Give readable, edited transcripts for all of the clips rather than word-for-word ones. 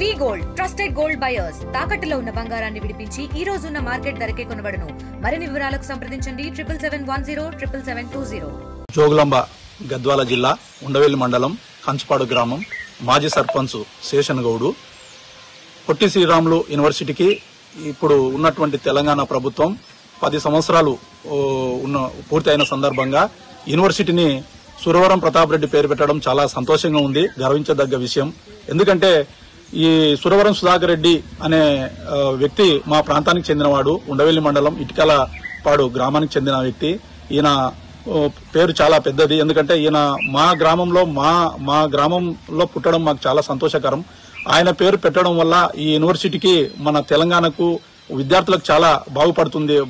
వి gold trusted gold buyers తాకట్టులో ఉన్న బంగారాన్ని విడిపించి ఈ రోజు ఉన్న మార్కెట్ ధరకే కొనబడును. మరిన్ని వివరాలకు సంప్రదించండి 77107720. జోగులాంబ గద్వాల జిల్లా ఉండవెల్లి మండలం కంచుపాడు గ్రామం మాజీ సర్పంచ్ శేషన్ గౌడు. పొట్టి శ్రీరాములు యూనివర్సిటీకి ఇప్పుడు ఉన్నటువంటి తెలంగాణ ప్రభుత్వం 10 సంవత్సరాలు పూర్తయిన సందర్భంగా యూనివర్సిటీని సురవరం ప్రతాప్ రెడ్డి పేరు పెట్టడం చాలా సంతోషంగా ఉంది, గర్వించదగ్గ విషయం. ఎందుకంటే ఈ సురవరం సుధాకర్ రెడ్డి అనే వ్యక్తి మా ప్రాంతానికి చెందినవాడు. ఉండవెల్లి మండలం ఇటికలపాడు గ్రామానికి చెందిన వ్యక్తి. ఈయన పేరు చాలా పెద్దది. ఎందుకంటే ఈయన మా గ్రామంలో పుట్టడం మాకు చాలా సంతోషకరం. ఆయన పేరు పెట్టడం వల్ల ఈ యూనివర్సిటీకి మన తెలంగాణకు విద్యార్థులకు చాలా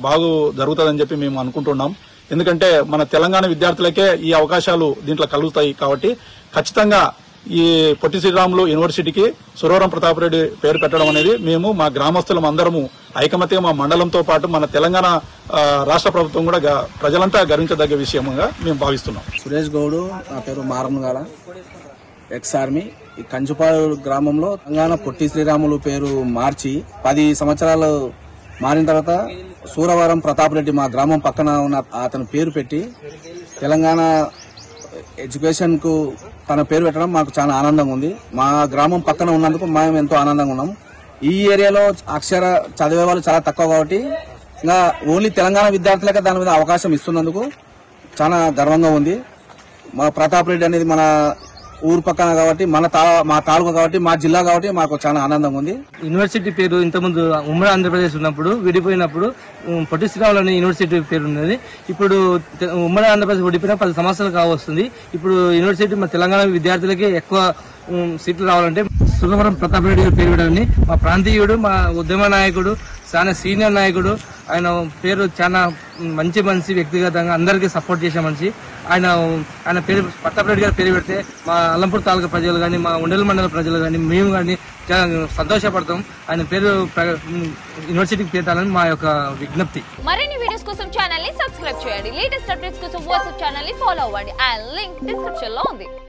బాగు జరుగుతుందని చెప్పి మేము అనుకుంటున్నాం. ఎందుకంటే మన తెలంగాణ విద్యార్థులకే ఈ అవకాశాలు దీంట్లో కలుగుతాయి. కాబట్టి ఖచ్చితంగా ఈ పొట్టి శ్రీరాములు యూనివర్సిటీకి సురవరం ప్రతాప్ రెడ్డి పేరు పెట్టడం అనేది మేము మా గ్రామస్తులం అందరము ఐకమత్యంగా మా మండలంతో పాటు మన తెలంగాణ రాష్ట్ర ప్రభుత్వం కూడా ప్రజలంతా గర్వించదగ్గ విషయంగా మేము భావిస్తున్నాం. సురేష్ గౌడు, నా పేరు మారన్గాడ, ఎక్స్ ఆర్మీ. ఈ కంచుపాడు గ్రామంలో తెలంగాణ పొట్టి శ్రీరాములు పేరు మార్చి 10 సంవత్సరాలు మారిన తర్వాత సూరవరం ప్రతాప్ రెడ్డి మా గ్రామం పక్కన ఉన్న అతను పేరు పెట్టి తెలంగాణ ఎడ్యుకేషన్ కు తన పేరు పెట్టడం మాకు చాలా ఆనందంగా ఉంది. మా గ్రామం పక్కన ఉన్నందుకు మేము ఎంతో ఆనందంగా ఉన్నాం. ఈ ఏరియాలో అక్షర చదివే వాళ్ళు చాలా తక్కువ కాబట్టి ఇంకా ఓన్లీ తెలంగాణ విద్యార్థులకే దాని మీద అవకాశం ఇస్తున్నందుకు చాలా గర్వంగా ఉంది. మా ప్రతాప్ రెడ్డి అనేది మన ఊరు పక్కన కాబట్టి మా తాలూకా కాబట్టి మా జిల్లా కాబట్టి మాకు చాలా ఆనందంగా ఉంది. యూనివర్సిటీ పేరు ఇంతకుముందు ఉమ్మడి ఆంధ్రప్రదేశ్ ఉన్నప్పుడు విడిపోయినప్పుడు పొట్టి శ్రీరాములు అనే యూనివర్సిటీ పేరు ఉన్నది. ఇప్పుడు ఉమ్మడి ఆంధ్రప్రదేశ్ విడిపోయిన 10 సంవత్సరాలు కావస్తుంది. ఇప్పుడు యూనివర్సిటీ మన తెలంగాణ విద్యార్థులకే ఎక్కువ సీట్లు రావాలంటే సురవరం ప్రతాప్ రెడ్డి గారి పేరు పెట్టాలని మా ప్రాంతీయుడు, మా ఉద్యమ నాయకుడు, చాలా సీనియర్ నాయకుడు. ఆయన పేరు చాలా మంచి వ్యక్తిగతంగా అందరికీ సపోర్ట్ చేసే మనిషి. ఆయన పేరు ప్రతాప్ రెడ్డి గారి పేరు పెడితే మా అల్లంపూర్ తాలూకా ప్రజలు కానీ, మా ఉండెల మండల ప్రజలు కానీ, మేము కానీ చాలా సంతోషపడతాం. ఆయన పేరు యూనివర్సిటీకి పెట్టాలని మా యొక్క విజ్ఞప్తి. మరిన్ని వీడియోస్ కోసం ఛానల్ ని సబ్స్క్రైబ్ చేయండి. లేటెస్ట్ అప్డేట్స్ కోసం వాట్సాప్ ఛానల్ ని ఫాలో అవ్వండి. ఆ లింక్ డిస్క్రిప్షన్ లో ఉంది.